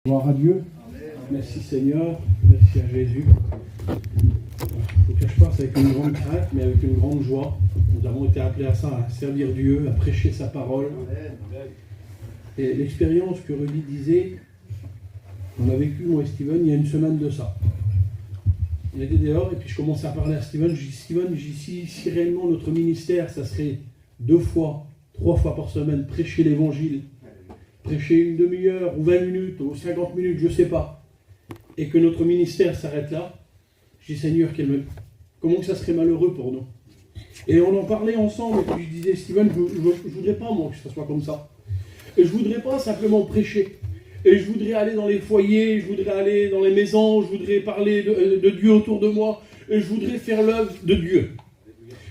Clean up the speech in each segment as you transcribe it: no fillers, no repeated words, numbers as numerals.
Gloire à Dieu. Merci Seigneur, merci à Jésus. Je ne vous cache pas, c'est avec une grande crainte, mais avec une grande joie. Nous avons été appelés à ça, à servir Dieu, à prêcher sa parole. Et l'expérience que Rudy disait, on a vécu, moi et Steven, il y a une semaine de ça. Il était dehors, et puis je commençais à parler à Steven. Je dis, Steven, si réellement notre ministère, ça serait 2 fois, 3 fois par semaine, prêcher l'évangile, prêcher une demi-heure, ou 20 minutes, ou 50 minutes, je ne sais pas, et que notre ministère s'arrête là, je dis, Seigneur, comment que ça serait malheureux pour nous. Et on en parlait ensemble, et puis je disais, Steven, je ne voudrais pas, moi, que ça soit comme ça. Et je ne voudrais pas simplement prêcher. Et je voudrais aller dans les foyers, je voudrais aller dans les maisons, je voudrais parler de Dieu autour de moi, et je voudrais faire l'œuvre de Dieu.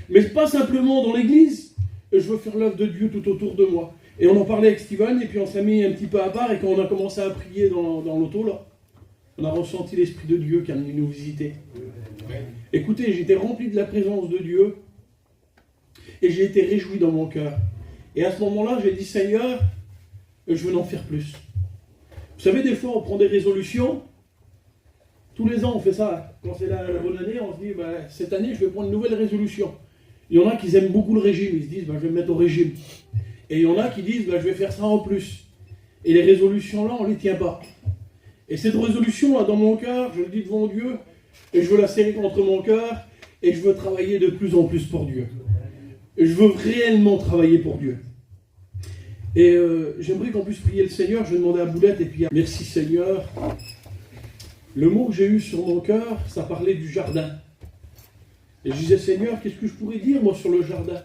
Mais pas simplement dans l'église, je veux faire l'œuvre de Dieu tout autour de moi. Et on en parlait avec Steven, et puis on s'est mis un petit peu à part, et quand on a commencé à prier dans l'auto, là, on a ressenti l'Esprit de Dieu qui est venu nous visiter. Écoutez, j'étais rempli de la présence de Dieu, et j'ai été réjoui dans mon cœur. Et à ce moment-là, j'ai dit, Seigneur, je veux en faire plus. Vous savez, des fois, on prend des résolutions. Tous les ans, on fait ça. Quand c'est la bonne année, on se dit, cette année, je vais prendre une nouvelle résolution. Il y en a qui aiment beaucoup le régime. Ils se disent, je vais me mettre au régime. Et il y en a qui disent, je vais faire ça en plus. Et les résolutions-là, on ne les tient pas. Et cette résolution-là, dans mon cœur, je le dis devant Dieu, et je veux la serrer contre mon cœur, et je veux travailler de plus en plus pour Dieu. Et je veux réellement travailler pour Dieu. Et j'aimerais qu'on puisse prier le Seigneur. Je vais demander à Boulette et puis à... Merci Seigneur. Le mot que j'ai eu sur mon cœur, ça parlait du jardin. Et je disais, Seigneur, qu'est-ce que je pourrais dire moi sur le jardin?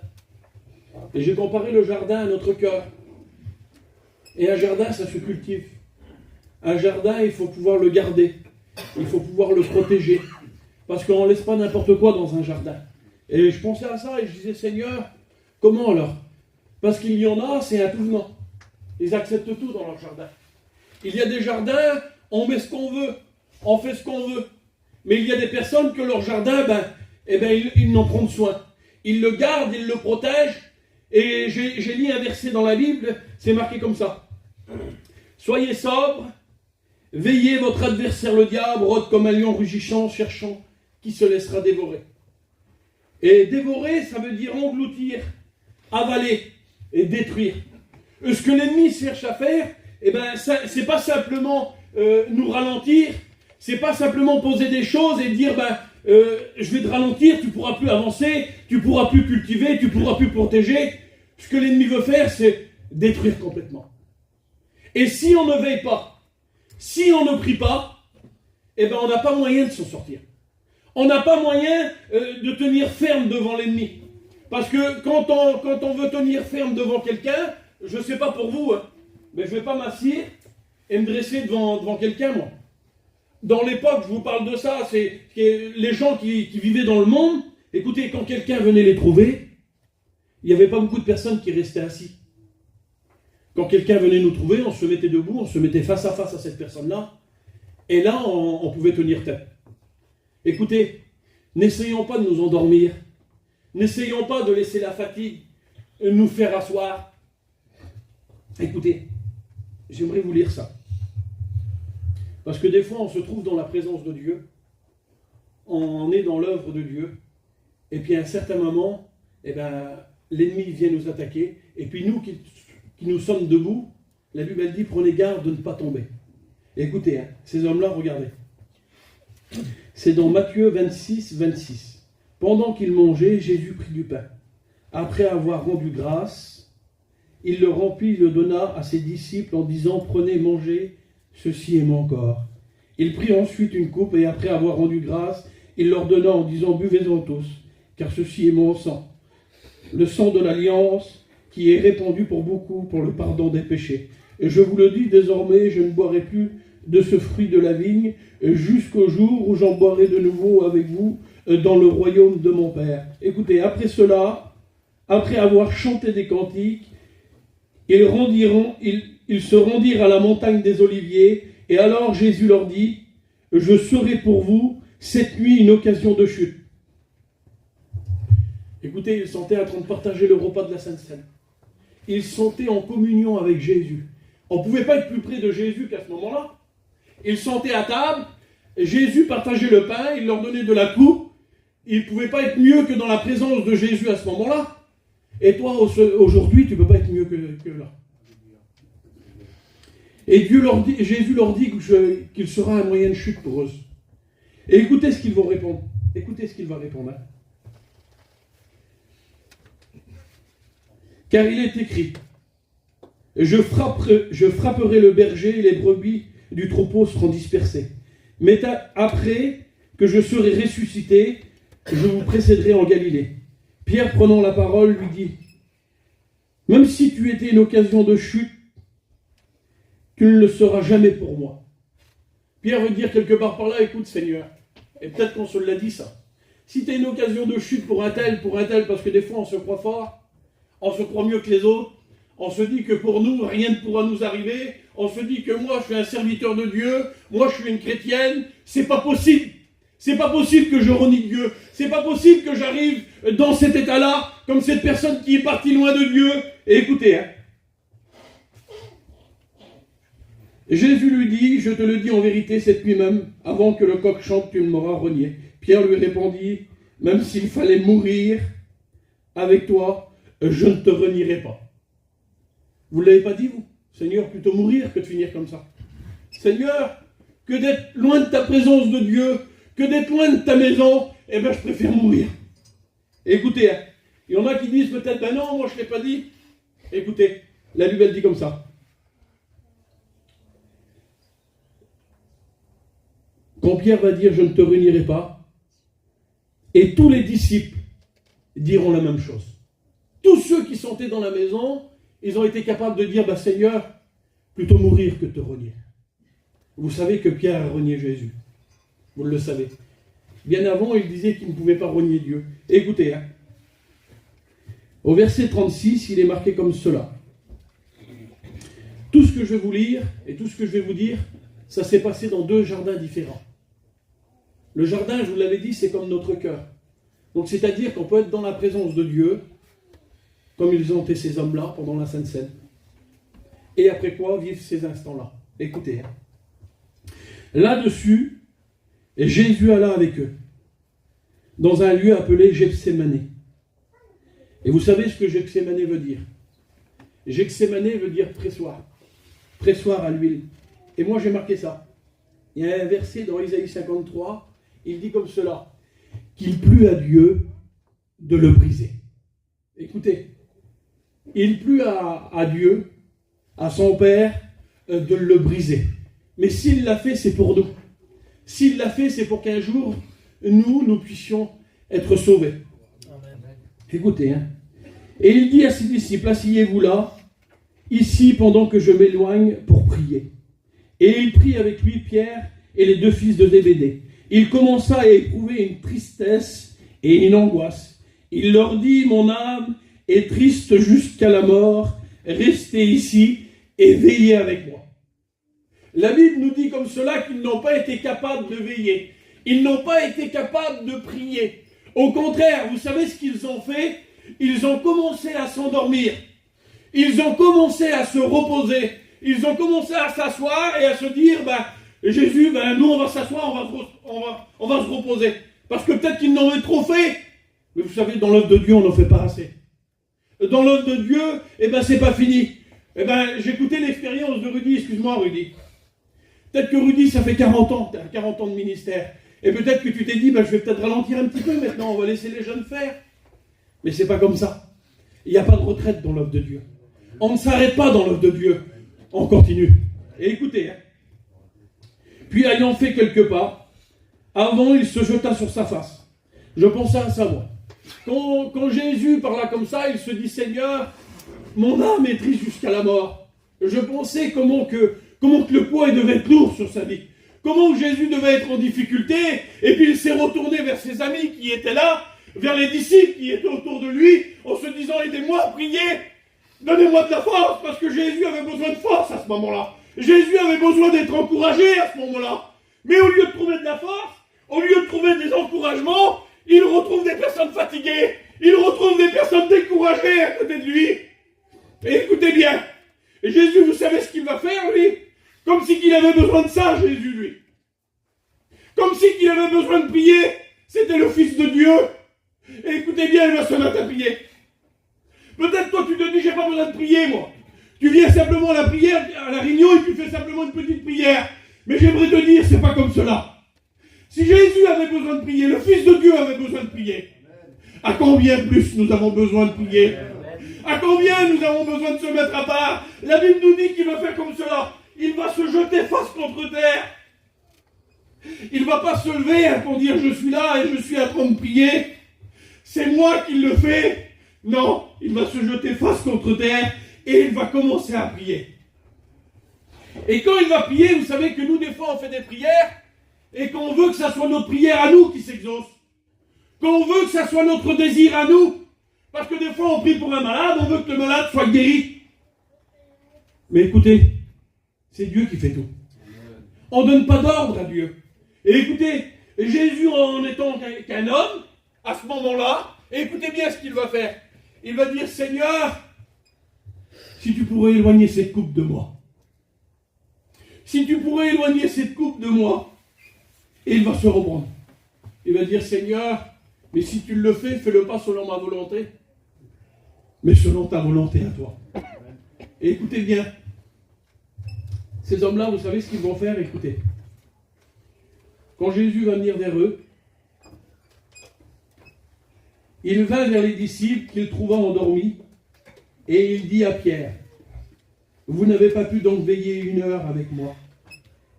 Et j'ai comparé le jardin à notre cœur. Et un jardin, ça se cultive. Un jardin, il faut pouvoir le garder. Il faut pouvoir le protéger. Parce qu'on ne laisse pas n'importe quoi dans un jardin. Et je pensais à ça et je disais, Seigneur, comment alors? Parce qu'il y en a, c'est un tout venant. Ils acceptent tout dans leur jardin. Il y a des jardins, on met ce qu'on veut, on fait ce qu'on veut. Mais il y a des personnes que leur jardin, ils n'en prennent soin. Ils le gardent, ils le protègent. Et j'ai lu un verset dans la Bible, c'est marqué comme ça. Soyez sobres, veillez, votre adversaire le diable rôde comme un lion rugissant, cherchant qui se laissera dévorer. Et dévorer, ça veut dire engloutir, avaler et détruire. Ce que l'ennemi cherche à faire, c'est pas simplement nous ralentir, c'est pas simplement poser des choses et dire je vais te ralentir, tu pourras plus avancer, tu pourras plus cultiver, tu pourras plus protéger. Ce que l'ennemi veut faire, c'est détruire complètement. Et si on ne veille pas, si on ne prie pas, on n'a pas moyen de s'en sortir. On n'a pas moyen de tenir ferme devant l'ennemi. Parce que quand on veut tenir ferme devant quelqu'un, je ne sais pas pour vous, mais je ne vais pas m'asseoir et me dresser devant quelqu'un, moi. Dans l'époque, je vous parle de ça, c'est les gens qui vivaient dans le monde, écoutez, quand quelqu'un venait les trouver, il n'y avait pas beaucoup de personnes qui restaient assis. Quand quelqu'un venait nous trouver, on se mettait debout, on se mettait face à cette personne-là, et là, on pouvait tenir tête. Écoutez, n'essayons pas de nous endormir. N'essayons pas de laisser la fatigue nous faire asseoir. Écoutez, j'aimerais vous lire ça. Parce que des fois, on se trouve dans la présence de Dieu. On est dans l'œuvre de Dieu. Et puis à un certain moment, l'ennemi vient nous attaquer. Et puis nous qui nous sommes debout, la Bible elle dit, prenez garde de ne pas tomber. Écoutez, ces hommes-là, regardez. C'est dans Matthieu 26, 26. Pendant qu'il mangeait, Jésus prit du pain. Après avoir rendu grâce, il le remplit, le donna à ses disciples en disant, prenez, mangez, ceci est mon corps. Il prit ensuite une coupe et après avoir rendu grâce, il leur donna en disant, buvez-en tous, car ceci est mon sang. Le sang de l'alliance qui est répandu pour beaucoup pour le pardon des péchés. Et je vous le dis désormais, je ne boirai plus de ce fruit de la vigne jusqu'au jour où j'en boirai de nouveau avec vous dans le royaume de mon Père. Écoutez, après cela, après avoir chanté des cantiques, ils se rendirent à la montagne des Oliviers, et alors Jésus leur dit, je serai pour vous cette nuit une occasion de chute. Écoutez, ils sentaient en train de partager le repas de la Sainte Seine. Ils sentaient en communion avec Jésus. On ne pouvait pas être plus près de Jésus qu'à ce moment-là. Ils se sentaient à table, Jésus partageait le pain, il leur donnait de la coupe. Ils ne pouvaient pas être mieux que dans la présence de Jésus à ce moment-là. Et toi, aujourd'hui, tu ne peux pas être mieux que là. Et Jésus leur dit qu'il sera un moyen de chute pour eux. Et écoutez ce qu'ils vont répondre. Écoutez ce qu'il va répondre. Hein. Car il est écrit, je frapperai le berger et les brebis du troupeau seront dispersées. Mais après que je serai ressuscité, je vous précéderai en Galilée. Pierre, prenant la parole, lui dit, même si tu étais une occasion de chute, tu ne le seras jamais pour moi. Pierre veut dire quelque part par là, écoute Seigneur, et peut-être qu'on se l'a dit ça. Si tu as une occasion de chute pour un tel, parce que des fois on se croit fort, on se croit mieux que les autres, on se dit que pour nous, rien ne pourra nous arriver, on se dit que moi je suis un serviteur de Dieu, moi je suis une chrétienne, c'est pas possible. C'est pas possible que je renie Dieu, c'est pas possible que j'arrive dans cet état-là, comme cette personne qui est partie loin de Dieu. Et écoutez, hein. Jésus lui dit, je te le dis en vérité cette nuit même, avant que le coq chante, tu ne m'auras renié. Pierre lui répondit, même s'il fallait mourir avec toi, je ne te renierai pas. Vous ne l'avez pas dit, vous? Seigneur, plutôt mourir que de finir comme ça. Seigneur, que d'être loin de ta présence de Dieu, que d'être loin de ta maison, eh bien je préfère mourir. Écoutez, hein, il y en a qui disent peut-être, ben non, moi je ne l'ai pas dit. Écoutez, la Bible elle dit comme ça. Quand Pierre va dire, je ne te renierai pas, et tous les disciples diront la même chose. Tous ceux qui sont dans la maison, ils ont été capables de dire, bah Seigneur, plutôt mourir que te renier. Vous savez que Pierre a renié Jésus. Vous le savez. Bien avant, il disait qu'il ne pouvait pas renier Dieu. Écoutez, hein. Au verset 36, il est marqué comme cela. Tout ce que je vais vous lire et tout ce que je vais vous dire, ça s'est passé dans deux jardins différents. Le jardin, je vous l'avais dit, c'est comme notre cœur. Donc c'est-à-dire qu'on peut être dans la présence de Dieu, comme ils ont été ces hommes-là pendant la Sainte Seine. Et après quoi, vivre ces instants-là. Écoutez. Hein. Là-dessus, Jésus alla avec eux, dans un lieu appelé Gethsémani. Et vous savez ce que Gethsémani veut dire? Gethsémani veut dire pressoir. Pressoir à l'huile. Et moi j'ai marqué ça. Il y a un verset dans Isaïe 53, il dit comme cela, qu'il plut à Dieu de le briser. Écoutez, il plut à Dieu, à son Père, de le briser. Mais s'il l'a fait, c'est pour nous. S'il l'a fait, c'est pour qu'un jour, nous puissions être sauvés. Amen. Écoutez, hein. Et il dit à ses disciples, asseyez-vous là, ici, pendant que je m'éloigne pour prier. Et il prit avec lui Pierre et les deux fils de Zébédée. Il commença à éprouver une tristesse et une angoisse. Il leur dit, mon âme est triste jusqu'à la mort, restez ici et veillez avec moi. La Bible nous dit comme cela qu'ils n'ont pas été capables de veiller. Ils n'ont pas été capables de prier. Au contraire, vous savez ce qu'ils ont fait? Ils ont commencé à s'endormir. Ils ont commencé à se reposer. Ils ont commencé à s'asseoir et à se dire, Jésus, nous on va s'asseoir, on va se reposer. Parce que peut-être qu'ils n'en ont trop fait. Mais vous savez, dans l'œuvre de Dieu, on n'en fait pas assez. Dans l'œuvre de Dieu, c'est pas fini. J'écoutais l'expérience de Rudy, excuse-moi Rudy. Peut-être que Rudy, ça fait 40 ans, tu as 40 ans de ministère. Et peut-être que tu t'es dit, je vais peut-être ralentir un petit peu maintenant, on va laisser les jeunes faire. Mais c'est pas comme ça. Il n'y a pas de retraite dans l'œuvre de Dieu. On ne s'arrête pas dans l'œuvre de Dieu. On continue. Et écoutez, hein. Puis ayant fait quelques pas, avant il se jeta sur sa face. Je pensais à ça, moi. Quand Jésus parla comme ça, il se dit, Seigneur, mon âme est triste jusqu'à la mort. Je pensais comment que le poids devait être lourd sur sa vie. Comment Jésus devait être en difficulté. Et puis il s'est retourné vers ses amis qui étaient là, vers les disciples qui étaient autour de lui, en se disant, aidez-moi à prier. Donnez-moi de la force, parce que Jésus avait besoin de force à ce moment-là. Jésus avait besoin d'être encouragé à ce moment-là. Mais au lieu de trouver de la force, au lieu de trouver des encouragements, il retrouve des personnes fatiguées. Il retrouve des personnes découragées à côté de lui. Et écoutez bien, Jésus, vous savez ce qu'il va faire, lui? Comme si qu'il avait besoin de ça, Jésus, lui. Comme si qu'il avait besoin de prier. C'était le Fils de Dieu. Et écoutez bien, il va se mettre à prier. Peut-être toi, tu te dis, j'ai pas besoin de prier, moi. Tu viens simplement à la prière, à la réunion, et tu fais simplement une petite prière. Mais j'aimerais te dire, c'est pas comme cela. Si Jésus avait besoin de prier, le Fils de Dieu avait besoin de prier. À combien plus nous avons besoin de prier? À combien nous avons besoin de se mettre à part? La Bible nous dit qu'il va faire comme cela. Il va se jeter face contre terre. Il ne va pas se lever pour dire je suis là et je suis en train de prier. C'est moi qui le fais. Non, il va se jeter face contre terre et il va commencer à prier. Et quand il va prier, vous savez que nous, des fois, on fait des prières et qu'on veut que ça soit notre prière à nous qui s'exauce. Qu'on veut que ça soit notre désir à nous. Parce que des fois, on prie pour un malade, on veut que le malade soit guéri. Mais écoutez, c'est Dieu qui fait tout. On ne donne pas d'ordre à Dieu. Et écoutez, Jésus en étant qu'un homme, à ce moment-là, écoutez bien ce qu'il va faire. Il va dire, Seigneur, si tu pourrais éloigner cette coupe de moi. Si tu pourrais éloigner cette coupe de moi. Et il va se reprendre. Il va dire, Seigneur, mais si tu le fais, fais-le pas selon ma volonté, mais selon ta volonté à toi. Et écoutez bien, ces hommes-là, vous savez ce qu'ils vont faire? Écoutez. Quand Jésus va venir vers eux, il vint vers les disciples qu'il trouva endormis, et il dit à Pierre, vous n'avez pas pu donc veiller 1 heure avec moi.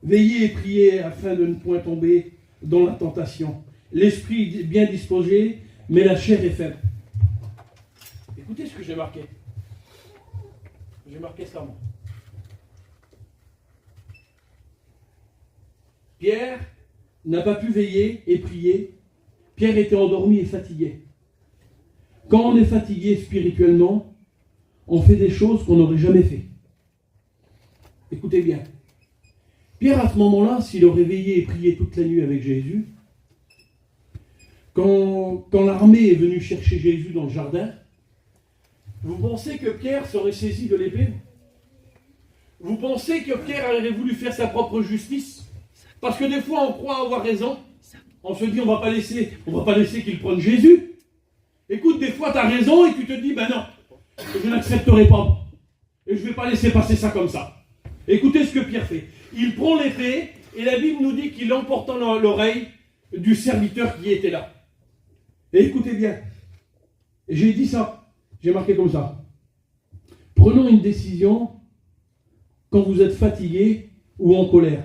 Veillez et priez afin de ne point tomber dans la tentation. L'esprit est bien disposé, mais la chair est faible. Écoutez ce que j'ai marqué. J'ai marqué ça, moi. Pierre n'a pas pu veiller et prier. Pierre était endormi et fatigué. Quand on est fatigué spirituellement, on fait des choses qu'on n'aurait jamais fait. Écoutez bien. Pierre, à ce moment-là, s'il aurait veillé et prié toute la nuit avec Jésus, quand l'armée est venue chercher Jésus dans le jardin, vous pensez que Pierre serait saisi de l'épée? Vous pensez que Pierre aurait voulu faire sa propre justice? Parce que des fois, on croit avoir raison. On se dit, on va pas laisser qu'il prenne Jésus. Écoute, des fois, tu as raison et tu te dis, ben non, je n'accepterai pas. Et je ne vais pas laisser passer ça comme ça. Écoutez ce que Pierre fait. Il prend l'épée et la Bible nous dit qu'il l'emporte dans l'oreille du serviteur qui était là. Et écoutez bien. J'ai dit ça. J'ai marqué comme ça. Prenons une décision quand vous êtes fatigué ou en colère.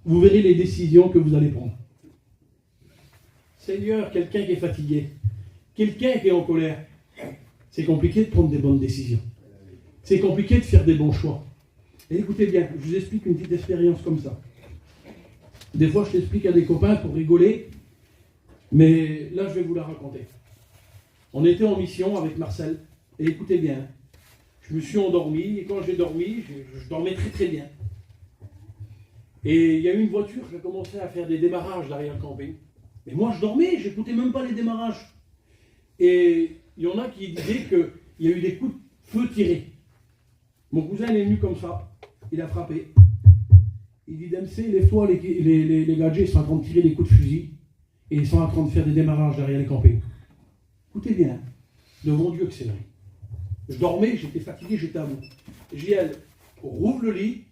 Vous verrez les décisions que vous allez prendre. Seigneur, quelqu'un qui est fatigué, quelqu'un qui est en colère, c'est compliqué de prendre des bonnes décisions. C'est compliqué de faire des bons choix. Et écoutez bien, je vous explique une petite expérience comme ça. Des fois, je l'explique à des copains pour rigoler, mais là, je vais vous la raconter. On était en mission avec Marcel, et écoutez bien, je me suis endormi, et quand j'ai dormi, je dormais très très bien. Et il y a eu une voiture qui a commencé à faire des démarrages derrière le camping. Mais moi, je dormais, je n'écoutais même pas les démarrages. Et il y en a qui disaient qu'il y a eu des coups de feu tirés. Mon cousin il est venu comme ça, il a frappé. Il dit, Dempsey, lève-toi, les gadgets sont en train de tirer des coups de fusil, et ils sont en train de faire des démarrages derrière les campings. Écoutez bien, devant Dieu que c'est vrai. Je dormais, j'étais fatigué, j'étais à bout. J'ai dit, elle, rouvre le lit,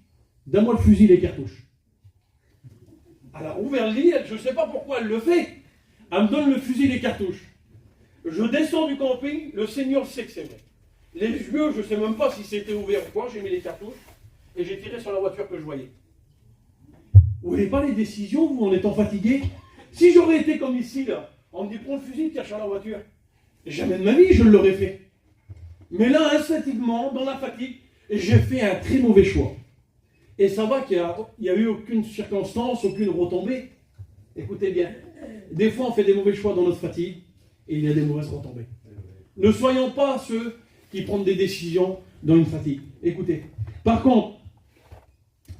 donne-moi le fusil et les cartouches. Elle a ouvert le lit, je ne sais pas pourquoi elle le fait. Elle me donne le fusil et les cartouches. Je descends du camping, le Seigneur sait que c'est vrai. Les yeux, je ne sais même pas si c'était ouvert ou quoi, j'ai mis les cartouches et j'ai tiré sur la voiture que je voyais. Vous voyez pas les décisions, vous, en étant fatigué? Si j'aurais été comme ici, là, on me dit prends le fusil, tire sur la voiture. Jamais de ma vie, je l'aurais fait. Mais là, instinctivement, dans la fatigue, j'ai fait un très mauvais choix. Et ça va qu'il n'y a eu aucune circonstance, aucune retombée. Écoutez bien, des fois on fait des mauvais choix dans notre fatigue et il y a des mauvaises retombées. Ne soyons pas ceux qui prennent des décisions dans une fatigue. Écoutez, par contre,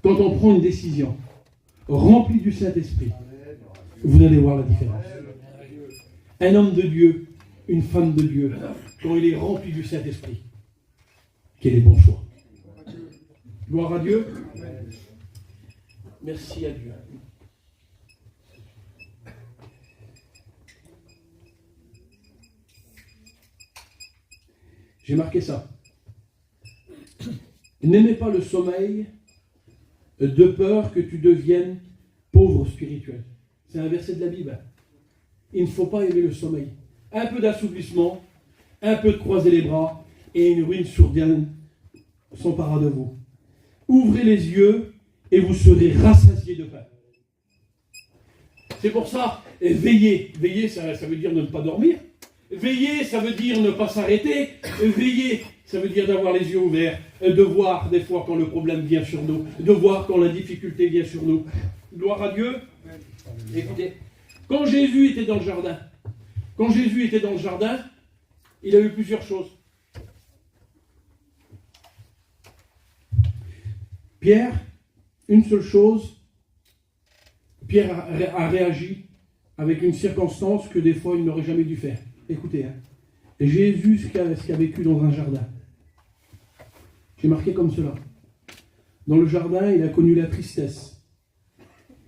quand on prend une décision remplie du Saint-Esprit, vous allez voir la différence. Un homme de Dieu, une femme de Dieu, quand il est rempli du Saint-Esprit, quel est bon choix. Gloire à Dieu. Merci à Dieu. J'ai marqué ça. N'aimez pas le sommeil de peur que tu deviennes pauvre spirituel. C'est un verset de la Bible. Il ne faut pas aimer le sommeil. Un peu d'assouplissement, un peu de croiser les bras et une ruine sourdienne s'emparera de vous. Ouvrez les yeux et vous serez rassasiés de pain. C'est pour ça, veillez. Veillez, ça veut dire ne pas dormir. Veiller, ça veut dire ne pas s'arrêter. Veiller, ça veut dire d'avoir les yeux ouverts, de voir des fois quand le problème vient sur nous, de voir quand la difficulté vient sur nous. Gloire à Dieu. Écoutez, quand Jésus était dans le jardin, il a eu plusieurs choses. Pierre, une seule chose, Pierre a réagi avec une circonstance que des fois il n'aurait jamais dû faire. Écoutez, Jésus, ce qu'il a vécu dans un jardin. J'ai marqué comme cela. Dans le jardin, il a connu la tristesse.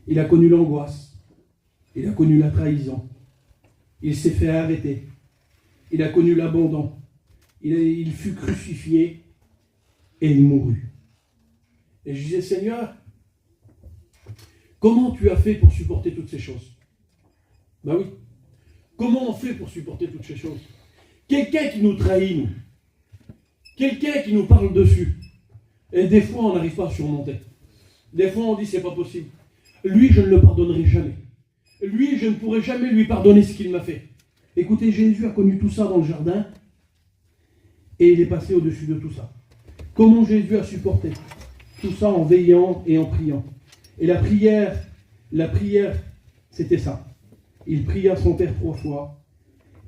Il a connu l'angoisse. Il a connu la trahison. Il s'est fait arrêter. Il a connu l'abandon. Il fut crucifié et il mourut. Et je disais, Seigneur, comment tu as fait pour supporter toutes ces choses? Ben oui. Comment on fait pour supporter toutes ces choses? Quelqu'un qui nous trahit, nous. Quelqu'un qui nous parle dessus. Et des fois, on n'arrive pas à surmonter. Des fois, on dit, c'est pas possible. Lui, je ne le pardonnerai jamais. Lui, je ne pourrai jamais lui pardonner ce qu'il m'a fait. Écoutez, Jésus a connu tout ça dans le jardin. Et il est passé au-dessus de tout ça. Comment Jésus a supporté tout ça en veillant et en priant. Et la prière, c'était ça. Il pria son Père 3 fois,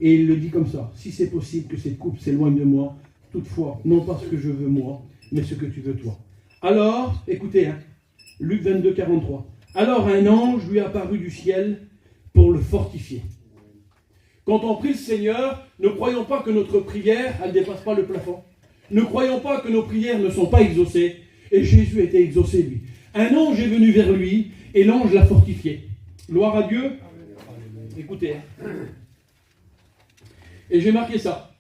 et il le dit comme ça, si c'est possible que cette coupe s'éloigne de moi, toutefois, non pas ce que je veux moi, mais ce que tu veux toi. Alors, écoutez, Luc 22, 43. Alors un ange lui apparut du ciel pour le fortifier. Quand on prie le Seigneur, ne croyons pas que notre prière, elle ne dépasse pas le plafond. Ne croyons pas que nos prières ne sont pas exaucées. Et Jésus était exaucé, lui. Un ange est venu vers lui, et l'ange l'a fortifié. Gloire à Dieu. Écoutez. Et j'ai marqué ça.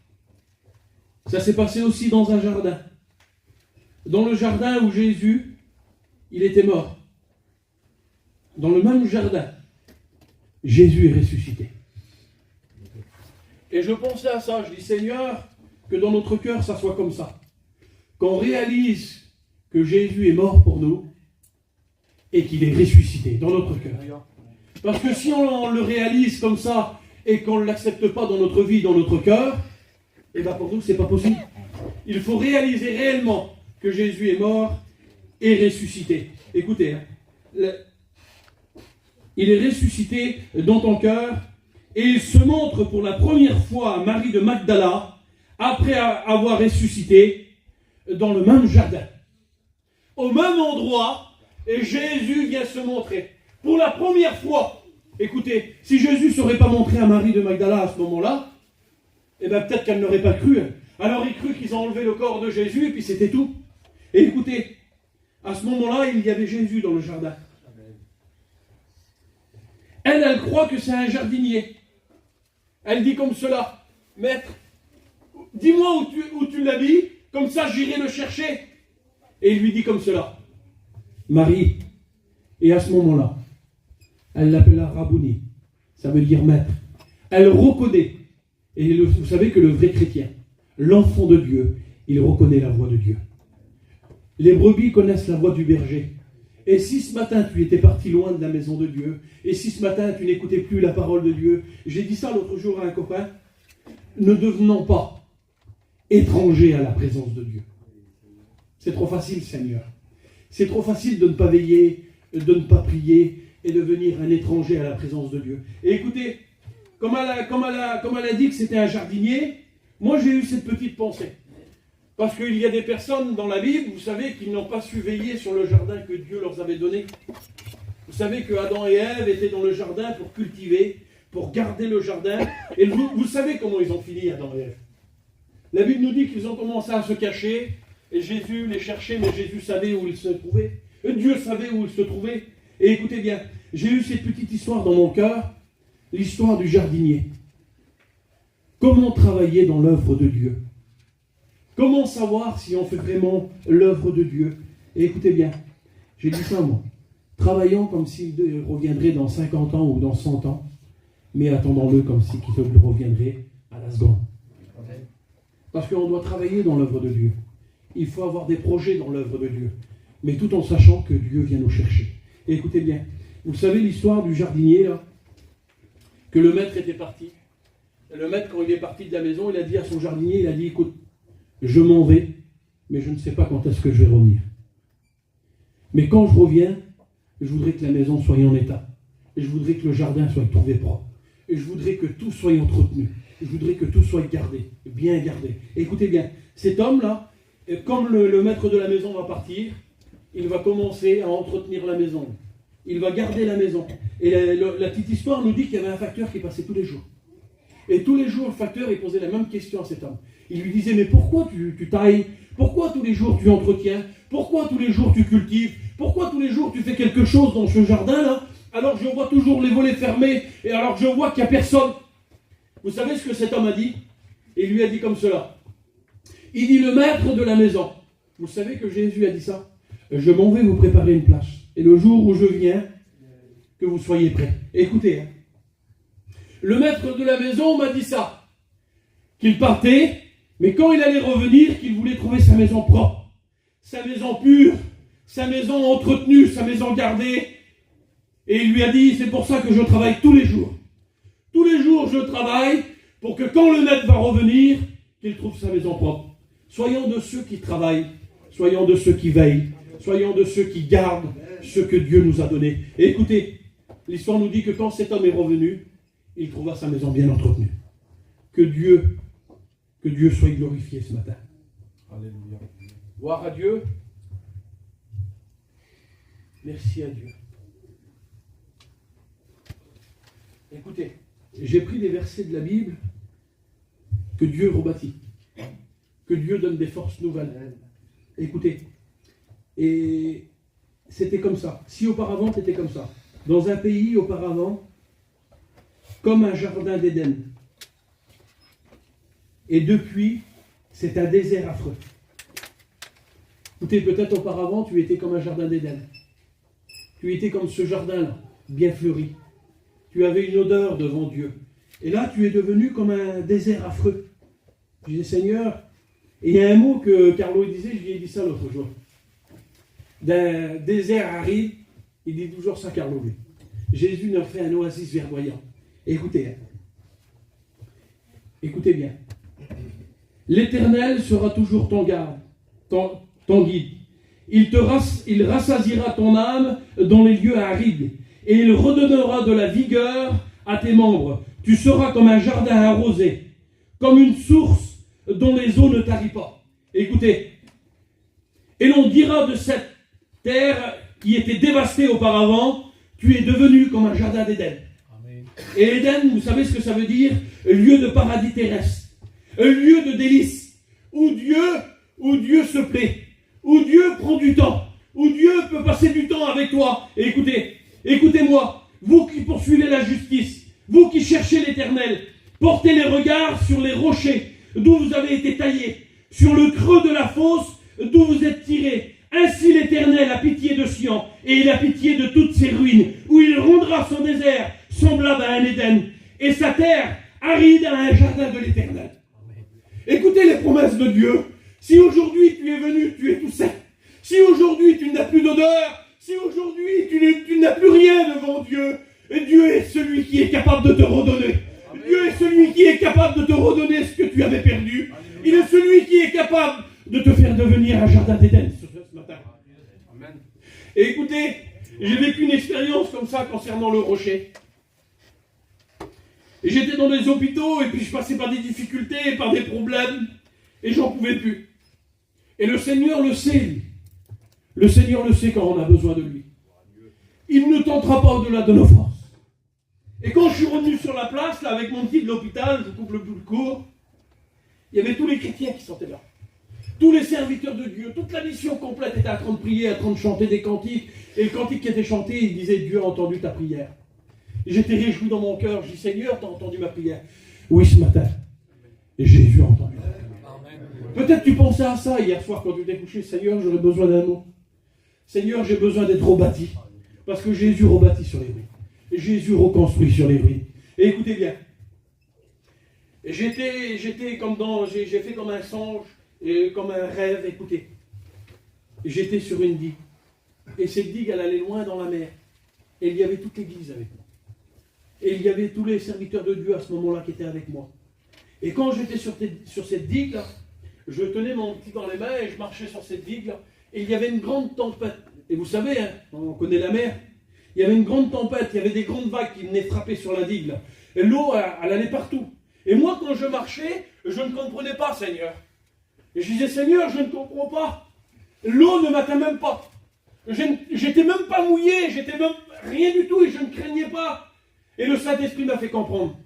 Ça s'est passé aussi dans un jardin. Dans le jardin où Jésus, il était mort. Dans le même jardin, Jésus est ressuscité. Et je pensais à ça. Je dis, Seigneur, que dans notre cœur, ça soit comme ça. Qu'on réalise que Jésus est mort pour nous et qu'il est ressuscité dans notre cœur. Parce que si on le réalise comme ça et qu'on ne l'accepte pas dans notre vie, dans notre cœur, et bien pour nous, c'est pas possible. Il faut réaliser réellement que Jésus est mort et ressuscité. Écoutez, il est ressuscité dans ton cœur et il se montre pour la première fois à Marie de Magdala après avoir ressuscité dans le même jardin. Au même endroit, et Jésus vient se montrer. Pour la première fois, écoutez, si Jésus ne serait pas montré à Marie de Magdala à ce moment-là, eh bien peut-être qu'elle n'aurait pas cru. Alors il crut qu'ils ont enlevé le corps de Jésus et puis c'était tout. Et écoutez, à ce moment-là, il y avait Jésus dans le jardin. Elle croit que c'est un jardinier. Elle dit comme cela, Maître, dis-moi où tu l'as mis, comme ça j'irai le chercher. Et il lui dit comme cela, Marie. Et à ce moment-là, elle l'appela Rabouni, ça veut dire maître. Elle reconnaît, et vous savez que le vrai chrétien, l'enfant de Dieu, il reconnaît la voix de Dieu. Les brebis connaissent la voix du berger. Et si ce matin tu étais parti loin de la maison de Dieu, et si ce matin tu n'écoutais plus la parole de Dieu, j'ai dit ça l'autre jour à un copain, ne devenons pas étrangers à la présence de Dieu. C'est trop facile, Seigneur. C'est trop facile de ne pas veiller, de ne pas prier et de devenir un étranger à la présence de Dieu. Et écoutez, comme elle a dit que c'était un jardinier, moi j'ai eu cette petite pensée. Parce qu'il y a des personnes dans la Bible, vous savez, qui n'ont pas su veiller sur le jardin que Dieu leur avait donné. Vous savez que Adam et Ève étaient dans le jardin pour cultiver, pour garder le jardin. Et vous savez comment ils ont fini, Adam et Ève. La Bible nous dit qu'ils ont commencé à se cacher, et Jésus les cherchait, mais Jésus savait où il se trouvait. Et Dieu savait où il se trouvait. Et écoutez bien, j'ai eu cette petite histoire dans mon cœur, l'histoire du jardinier. Comment travailler dans l'œuvre de Dieu? Comment savoir si on fait vraiment l'œuvre de Dieu? Et écoutez bien, j'ai dit ça moi. Travaillons comme s'il reviendrait dans 50 ans ou dans 100 ans, mais attendons-le comme s'il reviendrait à la seconde. Parce qu'on doit travailler dans l'œuvre de Dieu. Il faut avoir des projets dans l'œuvre de Dieu, mais tout en sachant que Dieu vient nous chercher. Et écoutez bien, vous savez l'histoire du jardinier, là, que le maître était parti. Et le maître, quand il est parti de la maison, il a dit à son jardinier, il a dit, écoute, je m'en vais, mais je ne sais pas quand est-ce que je vais revenir. Mais quand je reviens, je voudrais que la maison soit en état. Et je voudrais que le jardin soit trouvé propre. Et je voudrais que tout soit entretenu. Je voudrais que tout soit gardé, bien gardé. Et écoutez bien, cet homme-là, comme le maître de la maison va partir, il va commencer à entretenir la maison. Il va garder la maison. Et la petite histoire nous dit qu'il y avait un facteur qui passait tous les jours. Et tous les jours, le facteur, il posait la même question à cet homme. Il lui disait, mais pourquoi tu tailles? Pourquoi tous les jours tu entretiens? Pourquoi tous les jours tu cultives? Pourquoi tous les jours tu fais quelque chose dans ce jardin-là? Alors je vois toujours les volets fermés, et alors je vois qu'il n'y a personne. Vous savez ce que cet homme a dit? Il lui a dit comme cela. Il dit, le maître de la maison. Vous savez que Jésus a dit ça? Je m'en vais vous préparer une place. Et le jour où je viens, que vous soyez prêts. Écoutez, hein. Le maître de la maison m'a dit ça. Qu'il partait, mais quand il allait revenir, qu'il voulait trouver sa maison propre, sa maison pure, sa maison entretenue, sa maison gardée. Et il lui a dit, c'est pour ça que je travaille tous les jours. Tous les jours, je travaille pour que quand le maître va revenir, qu'il trouve sa maison propre. Soyons de ceux qui travaillent, soyons de ceux qui veillent, soyons de ceux qui gardent ce que Dieu nous a donné. Et écoutez, l'histoire nous dit que quand cet homme est revenu, il trouva sa maison bien entretenue. Que Dieu soit glorifié ce matin. Alléluia. Gloire à Dieu. Merci à Dieu. Écoutez, j'ai pris des versets de la Bible que Dieu rebâtit, que Dieu donne des forces nouvelles. Écoutez, et c'était comme ça. Si auparavant c'était comme ça, dans un pays auparavant, comme un jardin d'Éden, et depuis, c'est un désert affreux. Écoutez, peut-être auparavant, tu étais comme un jardin d'Éden. Tu étais comme ce jardin-là, bien fleuri. Tu avais une odeur devant Dieu. Et là, tu es devenu comme un désert affreux. Je disais, Seigneur, et il y a un mot que Carlo disait, je lui ai dit ça l'autre jour. D'un désert aride, il dit toujours ça, Carlo, lui. Jésus nous fait un oasis verdoyant. Écoutez, écoutez bien. L'Éternel sera toujours ton garde, ton guide. Il rassasiera ton âme dans les lieux arides, et il redonnera de la vigueur à tes membres. Tu seras comme un jardin arrosé, comme une source dont les eaux ne tarissent pas. Écoutez, et l'on dira de cette terre qui était dévastée auparavant, tu es devenu comme un jardin d'Éden. Amen. Et Éden, vous savez ce que ça veut dire? Lieu de paradis terrestre, un lieu de délices, où Dieu se plaît, où Dieu prend du temps, où Dieu peut passer du temps avec toi. Et écoutez-moi, vous qui poursuivez la justice, vous qui cherchez l'Éternel, portez les regards sur les rochers d'où vous avez été taillés, sur le creux de la fosse d'où vous êtes tirés. Ainsi l'Éternel a pitié de Sion, et il a pitié de toutes ses ruines, où il rendra son désert semblable à un Éden, et sa terre aride à un jardin de l'Éternel. Écoutez les promesses de Dieu. Si aujourd'hui tu es venu, tu es tout sec. Si aujourd'hui tu n'as plus d'odeur, si aujourd'hui tu n'as plus rien devant Dieu, et Dieu est celui qui est capable de te redonner. Amen. Dieu est celui qui est capable de te redonner ce que tu avais perdu. Amen. Il est celui qui est capable de te faire devenir un jardin d'Éden ce matin. Amen. Et écoutez, j'ai vécu une expérience comme ça concernant le rocher. Et j'étais dans des hôpitaux, et puis je passais par des difficultés, par des problèmes, et j'en pouvais plus. Et le Seigneur le sait, lui. Le Seigneur le sait quand on a besoin de lui. Il ne tentera pas au-delà de nos forces. Et quand je suis revenu sur la place, là, avec mon petit de l'hôpital, je coupe le plus court, il y avait tous les chrétiens qui sortaient là. Tous les serviteurs de Dieu, toute la mission complète était en train de prier, en train de chanter des cantiques. Et le cantique qui était chanté, il disait, Dieu a entendu ta prière. Et j'étais réjoui dans mon cœur. Je dis, Seigneur, tu as entendu ma prière. Oui, ce matin. Et Jésus a entendu ma prière. Peut-être tu pensais à ça hier soir quand tu t'es couché. Seigneur, j'aurais besoin d'un mot. Seigneur, j'ai besoin d'être rebâti. Parce que Jésus rebâtit sur les ruines. Et Jésus reconstruit sur les ruines. Et écoutez bien. J'étais comme j'ai fait comme un songe, et comme un rêve, écoutez. J'étais sur une digue. Et cette digue, elle allait loin dans la mer. Et il y avait toute l'église avec moi. Et il y avait tous les serviteurs de Dieu à ce moment-là qui étaient avec moi. Et quand j'étais sur cette digue-là, je tenais mon petit dans les mains et je marchais sur cette digue-là. Et il y avait une grande tempête. Et vous savez, hein, on connaît la mer. Il y avait une grande tempête, il y avait des grandes vagues qui venaient frapper sur la digue. Là. Et l'eau, elle allait partout. Et moi, quand je marchais, je ne comprenais pas, Seigneur. Et je disais, Seigneur, je ne comprends pas. L'eau ne m'atteint même pas. J'étais même pas mouillé, j'étais même rien du tout et je ne craignais pas. Et le Saint-Esprit m'a fait comprendre.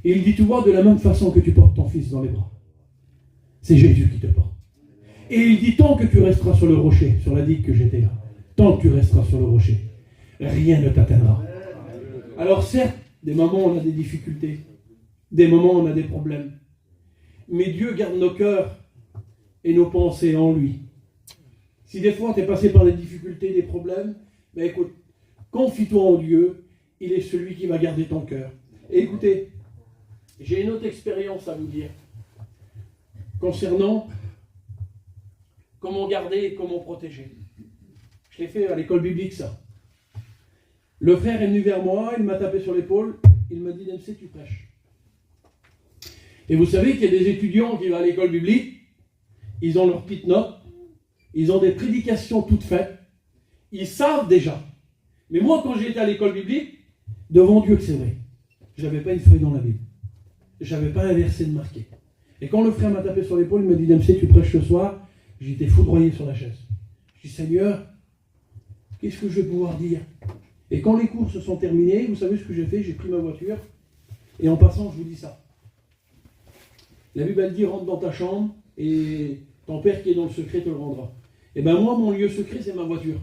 Et il dit, tu vois, de la même façon que tu portes ton fils dans les bras, c'est Jésus qui te porte. Et il dit, tant que tu resteras sur le rocher, sur la digue que j'étais là, tant que tu resteras sur le rocher, rien ne t'atteindra. Alors certes, des moments on a des difficultés, des moments on a des problèmes, mais Dieu garde nos cœurs et nos pensées en lui. Si des fois tu es passé par des difficultés, des problèmes, ben écoute, confie-toi en Dieu, il est celui qui va garder ton cœur. Et écoutez, j'ai une autre expérience à vous dire concernant comment garder et comment protéger. Je l'ai fait à l'école biblique, ça. Le frère est venu vers moi, il m'a tapé sur l'épaule, il m'a dit, Dempsey, tu prêches. Et vous savez qu'il y a des étudiants qui vont à l'école biblique, ils ont leurs petites notes, ils ont des prédications toutes faites, ils savent déjà. Mais moi, quand j'étais à l'école biblique, devant Dieu que c'est vrai, je n'avais pas une feuille dans la Bible. Je n'avais pas un verset de marqué. Et quand le frère m'a tapé sur l'épaule, il m'a dit, Dempsey, tu prêches ce soir, j'étais foudroyé sur la chaise. Je dis, Seigneur, qu'est-ce que je vais pouvoir dire? Et quand les cours se sont terminés, vous savez ce que j'ai fait? J'ai pris ma voiture, et en passant, je vous dis ça. La Bible, elle dit, rentre dans ta chambre, et ton Père qui est dans le secret te le rendra. Et bien moi, mon lieu secret, c'est ma voiture.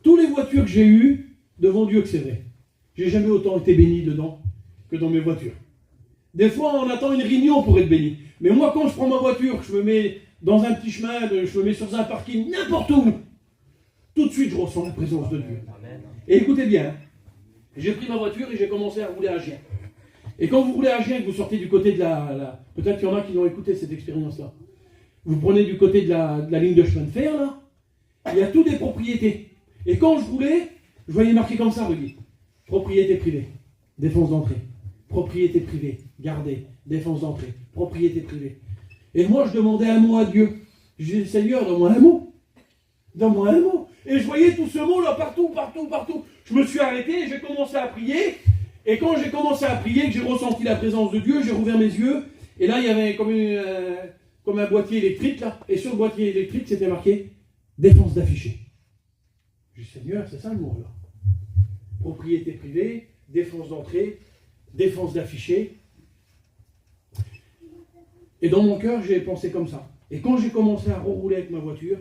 Toutes les voitures que j'ai eues, devant Dieu que c'est vrai. J'ai jamais autant été béni dedans que dans mes voitures. Des fois, on attend une réunion pour être béni. Mais moi, quand je prends ma voiture, je me mets dans un petit chemin, je me mets sur un parking, n'importe où, tout de suite, je ressens la présence de Dieu. Et écoutez bien, j'ai pris ma voiture et j'ai commencé à rouler à Gien. Et quand vous roulez à Gien, que vous sortez du côté de peut-être qu'il y en a qui l'ont écouté, cette expérience-là. Vous prenez du côté de la ligne de chemin de fer, là, il y a toutes des propriétés. Et quand je roulais, je voyais marqué comme ça, Rudy. Propriété privée, défense d'entrée. Propriété privée, gardée, défense d'entrée. Propriété privée. Et moi, je demandais un mot à Dieu. Je disais, Seigneur, donne-moi un mot. Donne-moi un mot. Et je voyais tout ce mot-là partout, partout, partout. Je me suis arrêté et j'ai commencé à prier. Et quand j'ai commencé à prier, que j'ai ressenti la présence de Dieu, j'ai rouvert mes yeux. Et là, il y avait comme un boîtier électrique, là. Et sur le boîtier électrique, c'était marqué défense d'affiché. J'ai dit, Seigneur, c'est ça le mot, là. Propriété privée, défense d'entrée, défense d'affiché. Et dans mon cœur, j'ai pensé comme ça. Et quand j'ai commencé à rouler avec ma voiture,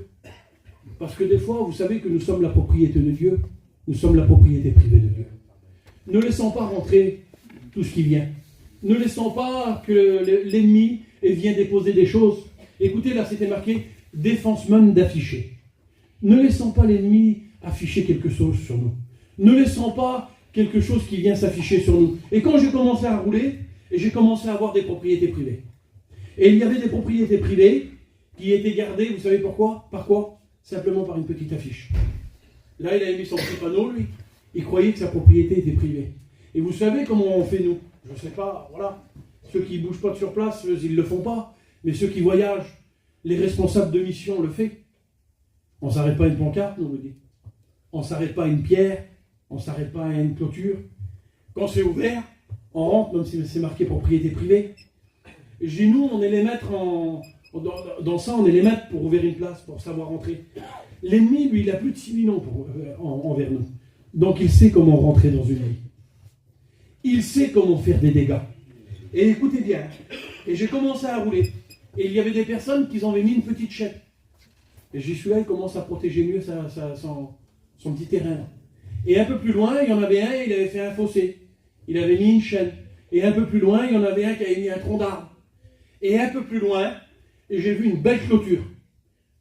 parce que des fois, vous savez que nous sommes la propriété de Dieu, nous sommes la propriété privée de Dieu. Ne laissons pas rentrer tout ce qui vient. Ne laissons pas que l'ennemi vienne déposer des choses. Écoutez, là, c'était marqué défense même d'afficher. Ne laissons pas l'ennemi afficher quelque chose sur nous. Ne laissons pas quelque chose qui vient s'afficher sur nous. Et quand j'ai commencé à rouler, j'ai commencé à avoir des propriétés privées. Et il y avait des propriétés privées qui étaient gardées, vous savez pourquoi? Par quoi? Simplement par une petite affiche. Là, il avait mis son petit panneau, lui. Il croyait que sa propriété était privée. Et vous savez comment on fait, nous? Je ne sais pas, voilà. Ceux qui ne bougent pas de sur place, ils ne le font pas. Mais ceux qui voyagent, les responsables de mission le font. On ne s'arrête pas à une pancarte, nous, vous dites. On ne s'arrête pas à une pierre. On ne s'arrête pas à une clôture. Quand c'est ouvert, on rentre, même si c'est marqué propriété privée. Et chez nous, on est les maîtres dans ça, on est les maîtres pour ouvrir une place, pour savoir entrer. L'ennemi, lui, il a plus de 6 000 ans envers nous. Donc, il sait comment rentrer dans une vie. Il sait comment faire des dégâts. Et écoutez bien, et j'ai commencé à rouler. Et il y avait des personnes qui avaient mis une petite chaîne. Et j'ai celui-là, il commence à protéger mieux son petit terrain. Et un peu plus loin, il y en avait un, il avait fait un fossé. Il avait mis une chaîne. Et un peu plus loin, il y en avait un qui avait mis un tronc d'arbre. Et un peu plus loin, j'ai vu une belle clôture.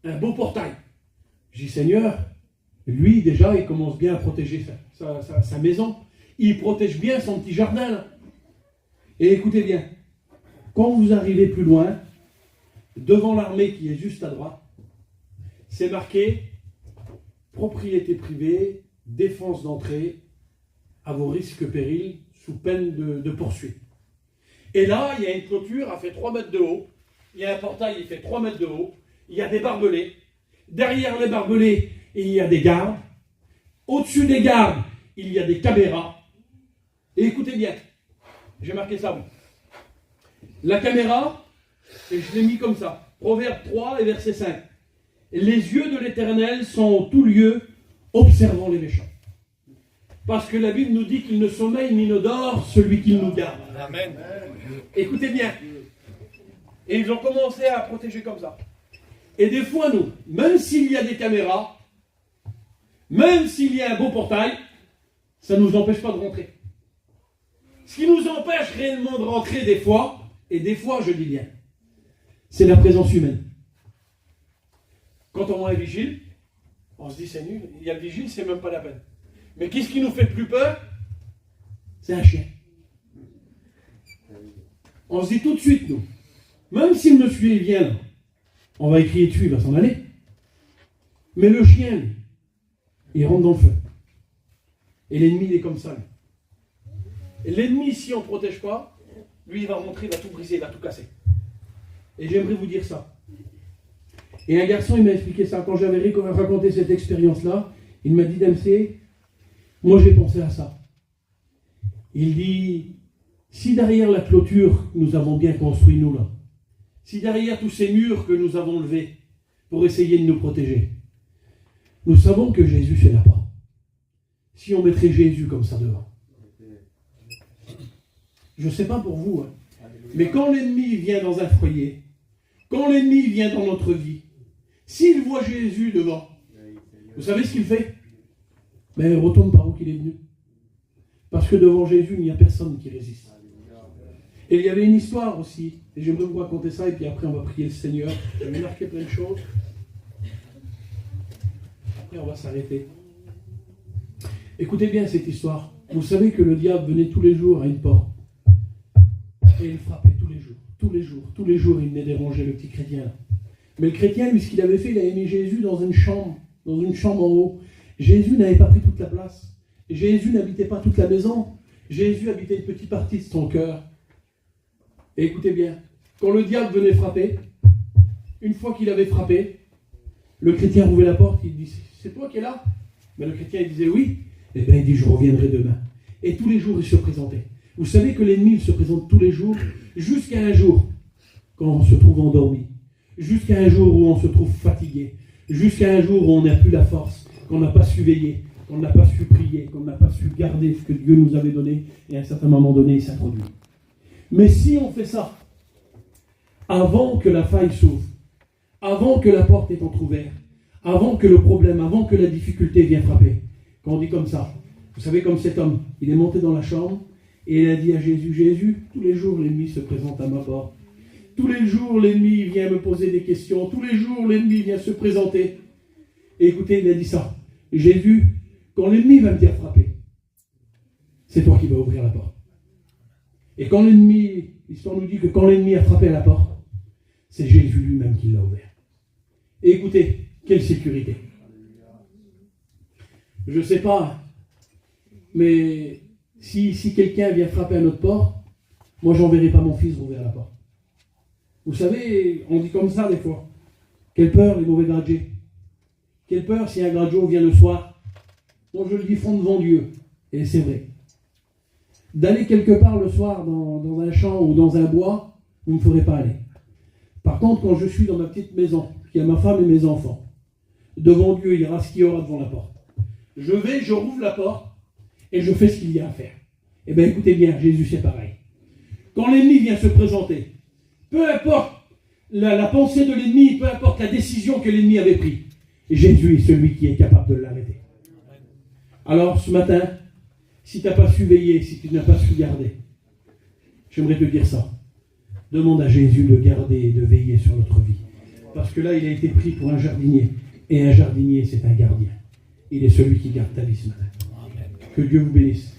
Un beau portail. J'ai dit, Seigneur, lui, déjà, il commence bien à protéger sa maison. Il protège bien son petit jardin, là. Et écoutez bien, quand vous arrivez plus loin, devant l'armée qui est juste à droite, c'est marqué propriété privée, défense d'entrée, à vos risques et périls, sous peine de poursuite. Et là, il y a une clôture, elle fait 3 mètres de haut, il y a un portail, il fait 3 mètres de haut, il y a des barbelés, derrière les barbelés, il y a des gardes, au-dessus des gardes, il y a des caméras, et écoutez bien, j'ai marqué ça, oui. La caméra, et je l'ai mis comme ça, Proverbe 3 et verset 5. Les yeux de l'Éternel sont en tout lieu, observant les méchants. Parce que la Bible nous dit qu'il ne sommeille ni ne dort celui qui nous garde. Amen. Écoutez bien. Et ils ont commencé à protéger comme ça. Et des fois, nous, même s'il y a des caméras, même s'il y a un beau portail, ça ne nous empêche pas de rentrer. Ce qui nous empêche réellement de rentrer des fois, et des fois, je dis bien, c'est la présence humaine. Quand on a un vigile, on se dit c'est nul, il y a le vigile, c'est même pas la peine. Mais qu'est-ce qui nous fait le plus peur? C'est un chien. On se dit tout de suite, nous, même si le monsieur il vient, on va crier dessus, il va s'en aller. Mais le chien, lui, il rentre dans le feu. Et l'ennemi, il est comme ça, lui. Et l'ennemi, si on ne protège pas, lui, il va rentrer, il va tout briser, il va tout casser. Et j'aimerais vous dire ça. Et un garçon, il m'a expliqué ça. Quand j'avais raconté cette expérience-là, il m'a dit, Dempsey, moi j'ai pensé à ça. Il dit, si derrière la clôture que nous avons bien construit, nous là, si derrière tous ces murs que nous avons levés pour essayer de nous protéger, nous savons que Jésus fait la porte. Si on mettrait Jésus comme ça devant. Je ne sais pas pour vous, hein, mais quand l'ennemi vient dans un foyer, quand l'ennemi vient dans notre vie, s'il voit Jésus devant, vous savez ce qu'il fait? Mais il retourne par où qu'il est venu. Parce que devant Jésus, il n'y a personne qui résiste. Et il y avait une histoire aussi, et j'aimerais vous raconter ça, et puis après on va prier le Seigneur. Je vais marquer plein de choses. Après on va s'arrêter. Écoutez bien cette histoire. Vous savez que le diable venait tous les jours à une porte. Et il frappait tous les jours. Tous les jours, il venait déranger le petit chrétien. Mais le chrétien, lui, ce qu'il avait fait, il avait mis Jésus dans une chambre en haut. Jésus n'avait pas pris toute la place. Jésus n'habitait pas toute la maison. Jésus habitait une petite partie de son cœur. Et écoutez bien, quand le diable venait frapper, une fois qu'il avait frappé, le chrétien rouvrait la porte, il dit, c'est toi qui es là? Mais le chrétien, il disait oui. Et bien il dit, je reviendrai demain. Et tous les jours, il se présentait. Vous savez que l'ennemi, il se présente tous les jours, jusqu'à un jour, quand on se trouve endormi, jusqu'à un jour où on se trouve fatigué, jusqu'à un jour où on n'a plus la force, qu'on n'a pas su veiller, qu'on n'a pas su prier, qu'on n'a pas su garder ce que Dieu nous avait donné, et à un certain moment donné, il s'introduit. Mais si on fait ça, avant que la faille s'ouvre, avant que la porte est entrouverte, avant que le problème, avant que la difficulté vienne frapper, quand on dit comme ça, vous savez comme cet homme, il est monté dans la chambre, et il a dit à Jésus, Jésus, tous les jours l'ennemi se présente à ma porte. Tous les jours l'ennemi vient me poser des questions. Tous les jours l'ennemi vient se présenter. Et écoutez, il a dit ça. Jésus, quand l'ennemi va me dire frapper, c'est toi qui vas ouvrir la porte. Et quand l'ennemi, l'histoire nous dit que quand l'ennemi a frappé à la porte, c'est Jésus lui-même qui l'a ouvert. Et écoutez, quelle sécurité. Je ne sais pas, mais si quelqu'un vient frapper à notre porte, moi j'enverrai pas mon fils ouvrir la porte. Vous savez, on dit comme ça des fois. Quelle peur les mauvais gradiers. Quelle peur si un gradio vient le soir. Moi je le dis franc devant Dieu. Et c'est vrai. D'aller quelque part le soir dans un champ ou dans un bois, vous ne me ferez pas aller. Par contre, quand je suis dans ma petite maison, il y a ma femme et mes enfants, devant Dieu, il y aura ce qu'il y aura devant la porte. Je rouvre la porte et je fais ce qu'il y a à faire. Eh bien écoutez bien, Jésus c'est pareil. Quand l'ennemi vient se présenter, peu importe la pensée de l'ennemi, peu importe la décision que l'ennemi avait prise. Et Jésus est celui qui est capable de l'arrêter. Alors ce matin, si tu n'as pas su veiller, si tu n'as pas su garder, j'aimerais te dire ça. Demande à Jésus de garder et de veiller sur notre vie. Parce que là, il a été pris pour un jardinier. Et un jardinier, c'est un gardien. Il est celui qui garde ta vie ce matin. Que Dieu vous bénisse.